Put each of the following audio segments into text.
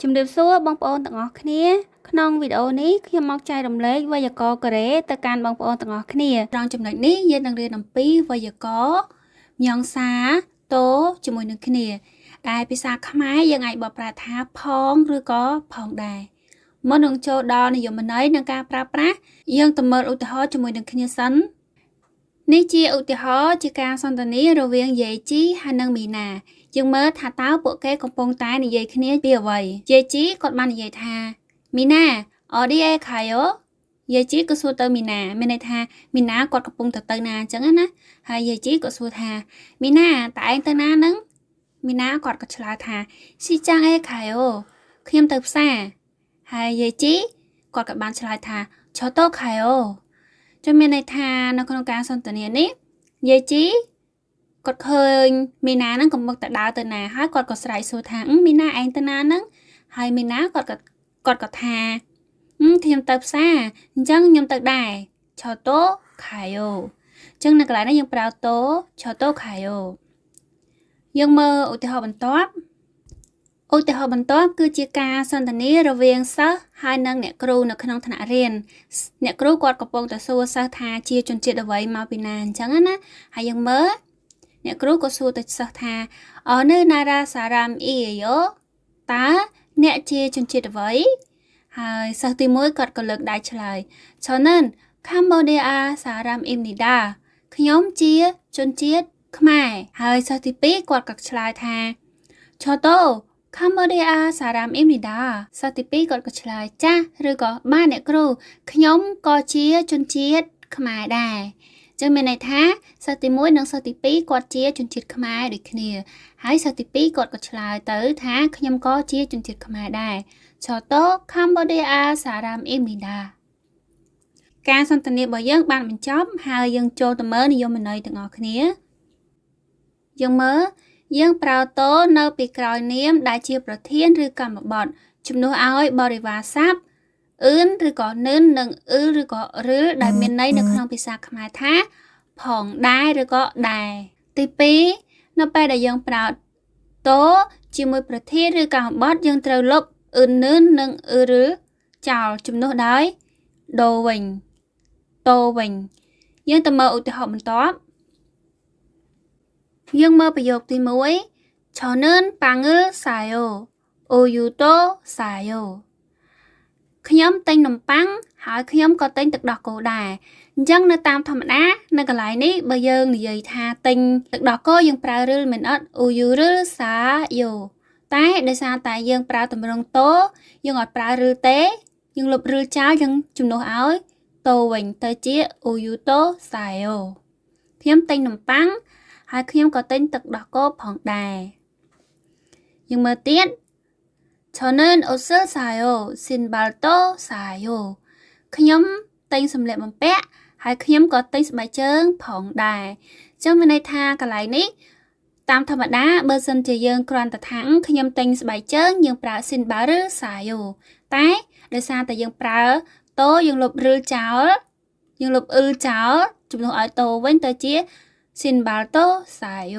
ជំរាបសួរបងប្អូនទាំងអស់គ្នាក្នុងវីដេអូនេះខ្ញុំមកចែករំលែកវេយ្យាករណ៍កូរ៉េទៅកាន់បងប្អូនទាំងអស់គ្នាត្រង់ចំណុចនេះយើងនឹងរៀនអំពីវេយ្យាករណ៍ញ៉ងសាតូជាមួយនឹងគ្នាដែលភាសាខ្មែរយើងអាចបកប្រែថាផងឬក៏ផងដែរមុននឹងចូលដល់និយមន័យនិងការប្រើប្រាស់យើងទៅមើលឧទាហរណ៍ជាមួយនឹងគ្នាសិននេះជាឧទាហរណ៍ជាការសន្ទនារវាងយាយជីហើយនិងមីណាយើងមើលថាតើពួកគេកំពុងតែនិយាយគ្នាពីអ្វីយាយជីគាត់បាននិយាយថាមីណាអឌីអេខាយ៉ូយាយជីក៏សួរទៅមីណាមានន័យថាមីណាគាត់កំពុងទៅណាអញ្ចឹងណាហើយយាយជីក៏សួរថាមីណាតើឯងទៅណាហ្នឹងមីណាគាត់ក៏ឆ្លើយថាស៊ីចាំងអេខាយ៉ូខ្ញុំទៅផ្សារហើយយាយជីគាត់ក៏បានឆ្លើយថាឆោតូខាយ៉ូចាំមានន័យថានៅក្នុងការសន្ទនានេះយាយជីគាត់ឃើញមីណាហ្នឹងកំពុងតែដើរទៅណាហើយគាត់ក៏ស្រែកសួរថាមីណាឯងទៅណាហ្នឹងហើយមីណាគាត់ក៏ថាខ្ញុំទៅផ្សារអញ្ចឹងខ្ញុំទៅដែរឆោតូខាយ៉ូអញ្ចឹងនៅកន្លែងនេះយើងប្រើតូឆោតូខាយ៉ូយើងមើលឧទាហរណ៍បន្ទាប់គឺជាការសន្ទនារវាងសិស្សហើយនិងអ្នកគ្រូនៅក្នុងថ្នាក់រៀនអ្នកគ្រូគាត់កំពុងតែសួរសិស្សថាជាជនជាតិអ្វីមកពីណាអញ្ចឹងណាហើយយើងមើលអ្នកគ្រូក៏សួរទៅសិស្សថាអនៅណារ៉ាសារ៉ាមអ៊ីយ៉ូតើអ្នកជាជនជាតិអ្វីហើយសិស្សទី1គាត់ក៏លើកដៃឆ្លើយឆននកម្ពុជាសារ៉ាមអ៊ីមនីដាខ្ញុំជាជនជាតិខ្មែរហើយសិស្សទី2គាត់ក៏ឆ្លើយថាឆោតូកម្ពុជាសារ៉ាមអ៊ីមនីដាសិស្សទី2គាត់ក៏ឆ្លើយចាស់ឬក៏បាទអ្នកគ្រូខ្ញុំក៏ជាជនជាតិខ្មែរដែរចឹងមានន័យថាសិស្សទី1និងសិស្សទី2គាត់ជាជនជាតិខ្មែរដូចគ្នាហើយសិស្សទី2គាត់ក៏ឆ្លើយទៅថាខ្ញុំក៏ជាជនជាតិខ្មែរដែរឆោតូកម្ពុជាសារ៉ាមអ៊ីមនីដាការសន្ទនារបស់យើងបានបញ្ចប់ហើយយើងចូលទៅមើលនិយមន័យទាំងអស់គ្នាយើងមើលយើងប្រើតូនៅពីក្រោយនាមដែលជាប្រធានឬកម្មបទជំនួសឲ្យបរិវារស័ព្ទអឿនឬក៏និននិងឬក៏ឬដែលមានន័យនៅក្នុងភាសាខ្មែរថាផងដែរឬក៏ដែរទី2នៅពេលដែលយើងប្រើតូជាមួយប្រធានឬកម្មបទយើងត្រូវលុបអឿននិននិងឬចោលជំនួសដោយដូវិញតូវិញយើងទៅមើលឧទាហរណ៍បន្ទាប់យើងមើលប្រយោគទី1저는 빵을 사요. 우유도 사요. ខ្ញុំទិញនំប៉័ងហើយខ្ញុំក៏ទិញទឹកដោះគោដែរអញ្ចឹងនៅតាមធម្មតានៅកន្លែងនេះបើយើងនិយាយថាទិញទឹកដោះគោយើងប្រើឬមិនអត់អ៊ូយូឬសាយោតែដោយសារតែយើងប្រើតម្រងតូយើងអត់ប្រើឬទេយើងលុបឬចោលយើងជំនួសឲ្យតូវិញទៅជាអ៊ូយូតូសាយោខ្ញុំទិញនំប៉័ងហើយខ្ញុំក៏ទិញទឹកដោះគោផងដែរយើងមើលទៀត저는 옷을 사요. 신발도 사요. ខ្ញុំទិញសម្លៀកបំពាក់ហើយខ្ញុំក៏ទិញស្បែកជើងផងដែរអញ្ចឹងមានន័យថាកន្លែងនេះតាមធម្មតាបើសិនជាយើងគ្រាន់តែថាខ្ញុំទិញស្បែកជើងយើងប្រើ sinbal ឬ sayo តែដោយសារតែយើងប្រើតូយើងលុបឬចោលយើងលុបចោលជំនួសឲ្យតូវិញទៅជា 신발도 사요.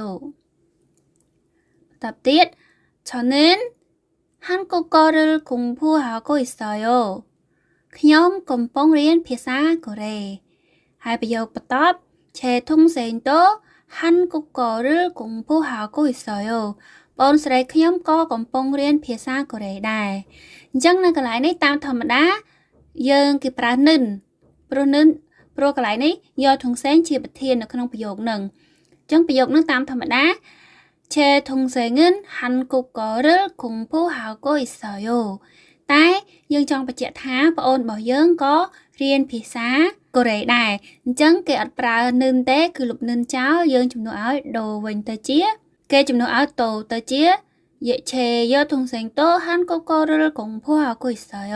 បន្តទៀត저는 한국어를 공부하고 있어요. ខ្ញុំកំពុងរៀនភាសាកូរ៉េហើយប្រយោគបន្ទាប់제 동생도 한국어를 공부하고 있어요. បងស្រីខ្ញុំក៏កំពុងរៀនភាសាកូរ៉េដែរអញ្ចឹងនៅកន្លែងនេះតាមធម្មតាយើងគេប្រើនិនព្រោះកន្លែងនេះយកធុងសែងជាប្រធាននៅក្នុងប្រយោគហ្នឹងអញ្ចឹងប្រយោគហ្នឹងតាមធម្មតា제 동생은 한국어를 공부하고 있어요. តែយើងចង់បញ្ជាក់ថាប្អូនរបស់យើងក៏រៀនភាសាកូរ៉េដែរអញ្ចឹងគេអត់ប្រើនិនទេគឺលុបនិនចោលយើងជំនួសឲ្យដូវិញទៅជាគេជំនួសឲ្យតូទៅជា제 동생도 한국어를 공부하고 있어요.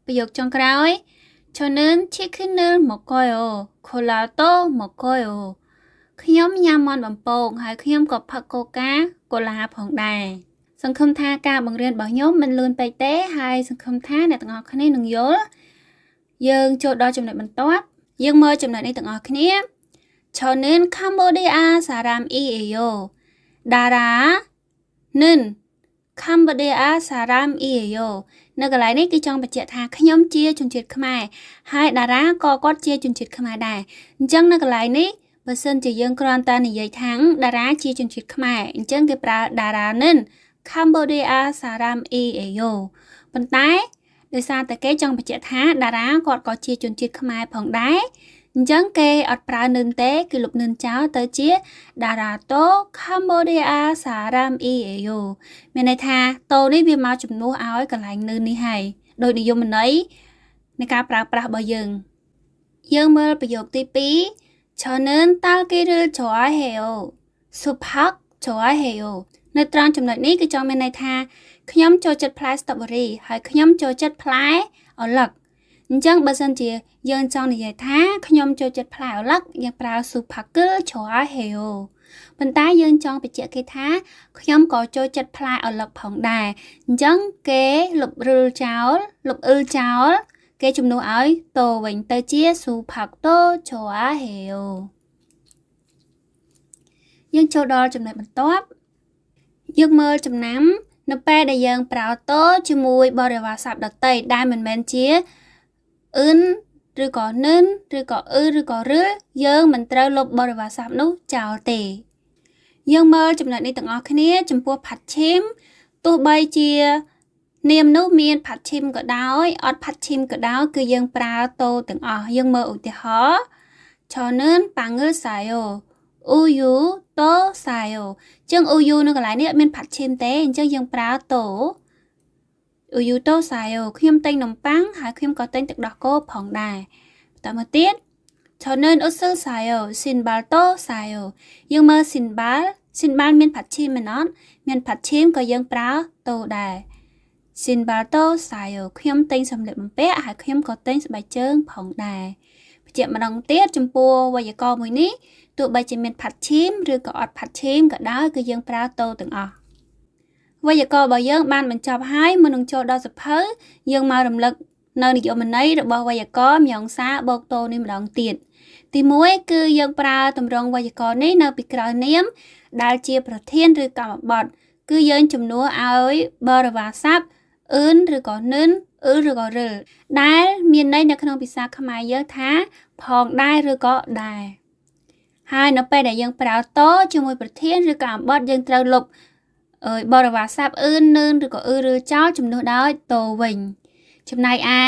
ប្រយោគចុងក្រោយ저는 치킨을 먹어요. 콜라도 먹어요. ខ្ញុំញ៉ាំមាន់បំពងហើយខ្ញុំក៏ផឹកកូកាកូឡាផងដែរសង្ឃឹមថាការបង្រៀនរបស់ខ្ញុំមិនលឿនពេកទេហើយសង្ឃឹមថាអ្នកទាំងអស់គ្នានឹងយល់យើងចូលដល់ចំណុចបន្ទាប់យើងមើលចំណុចនេះទាំងអស់គ្នា저는 캄보디아 사람이에요. 나라는 Cambodia Saram Iyo នៅកន្លែងនេះគឺចង់បញ្ជាក់ថាខ្ញុំជាជនជាតិខ្មែរហើយតារាក៏គាត់ជាជនជាតិខ្មែរដែរអញ្ចឹងនៅកន្លែងនេះបើសិនជាយើងគ្រាន់តែនិយាយថាតារាជាជនជាតិខ្មែរអញ្ចឹងគេប្រើតារានិន Cambodia Saram Iyo ប៉ុន្តែដោយសារតែគេចង់បញ្ជាក់ថាតារាគាត់ក៏ជាជនជាតិខ្មែរផងដែរអញ្ចឹងគេអត់ប្រើនិនទេគឺលុបនិនចោលទៅជាតារាតូ Cambodia Saram Iyo មានន័យថាតូនេះវាមកជំនួសឲ្យកន្លែងនិននេះហើយដោយនិយមន័យនៃការប្រើប្រាស់របស់យើងមើលប្រយោគទី2 저는 딸기를 좋아해요. 수박 좋아해요. នៅត្រង់ចំណុចនេះគឺចង់មានន័យថាខ្ញុំចូលចិត្តផ្លែស្ទ្រូប៊េរីហើយខ្ញុំចូលចិត្តផ្លែឪឡឹកអញ្ចឹងបើសិនជាយើងចង់និយាយថាខ្ញុំចូលចិត្តផ្លែឪឡឹកយើងប្រើ 수박을 좋아해요 ប៉ុន្តែយើងចង់បញ្ជាក់គេថាខ្ញុំក៏ចូលចិត្តផ្លែឪឡឹកផងដែរអញ្ចឹងគេលុបឬចោលលុបអ៊ឺចោលគេជំនួសឲ្យតូវិញទៅជា 수박도 좋아해요 យើងចូលដល់ចំណុចបន្ទាប់យើងមើលចំណាំនៅពេលដែលយើងប្រើតូជាមួយបរិវារស័ព្ទដទៃដែលមិនមែនជាអ៊ឹនឬក៏និនឬក៏អ៊ឺឬក៏រឺយើងមិនត្រូវលុបបរិវារស័ព្ទនោះចោលទេយើងមើលចំណុចនេះទាំងអស់គ្នាចំពោះផាត់ឈីមទោះបីជានាមនោះមានផាត់ឈីមក៏ដោយអត់ផាត់ឈីមក៏ដោយគឺយើងប្រើតូទាំងអស់យើងមើលឧទាហរណ៍ 저는 빵을 싸요 우유 또 싸요 ចឹង 우유 នៅកន្លែងនេះអត់មានផាត់ឈីមទេអញ្ចឹងយើងប្រើតូ 우유 또 싸요 ខ្ញុំទិញនំប៉័ងហើយខ្ញុំក៏ទិញទឹកដោះគោផងដែរបន្តមកទៀត 저는 옷을 싸요 신발도 싸요 យើងមើល 신발 មានផាត់ឈីមមែនអត់មានផាត់ឈីមក៏យើងប្រើតូដែរ 신발도 싸요 ខ្ញុំទិញសម្លៀកបំពាក់ហើយខ្ញុំក៏ទិញស្បែកជើងផងដែរបញ្ជាក់ម្ដងទៀតចំពោះវេយ្យាករណ៍មួយនេះទោះបីជាមានផាត់ឈីមឬក៏អត់ផាត់ឈីមក៏ដោយគឺយើងប្រើតូទាំងអស់វេយ្យាករណ៍របស់យើងបានបញ្ចប់ហើយមុននឹងចូលដល់សភៅយើងមករំលឹកនៅនិយមន័យរបស់វេយ្យាករណ៍ម្យងសាបូកតូនេះម្ដងទៀតទី1គឺយើងប្រើទម្រង់វេយ្យាករណ៍នេះនៅពីក្រោយនាមដែលជាប្រធានឬកម្មបទគឺយើងជំនួសឲ្យបរិវារស័ព្ទអ៊ឺនឬក៏និនអ៊ឺឬក៏រឹលដែលមានន័យនៅក្នុងភាសាខ្មែរយើងថាផងដែរឬក៏ដែរហើយនៅពេលដែលយើងប្រើតជាមួយប្រធានឬក៏អំបត្តិយើងត្រូវលុបបរិវារស័ព្ទអ៊ឺននិនឬក៏អ៊ឺឬចោលជំនួសដោយតវិញចំណែកឯ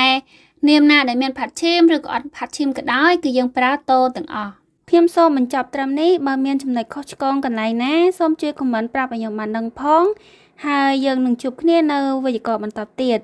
នាមណាដែលមានផាត់ឈីមឬក៏អត់ផាត់ឈីមក៏ដោយគឺយើងប្រើតទាំងអស់ខ្ញុំសូមបញ្ចប់ត្រឹមនេះបើមានចំណុចខុសឆ្គងកន្លែងណាសូមជួយខមមិនប្រាប់ឲ្យខ្ញុំបានដឹងផងហើយយើងនឹងជួបគ្នានៅវេយ្យាករណ៍បន្តទៀត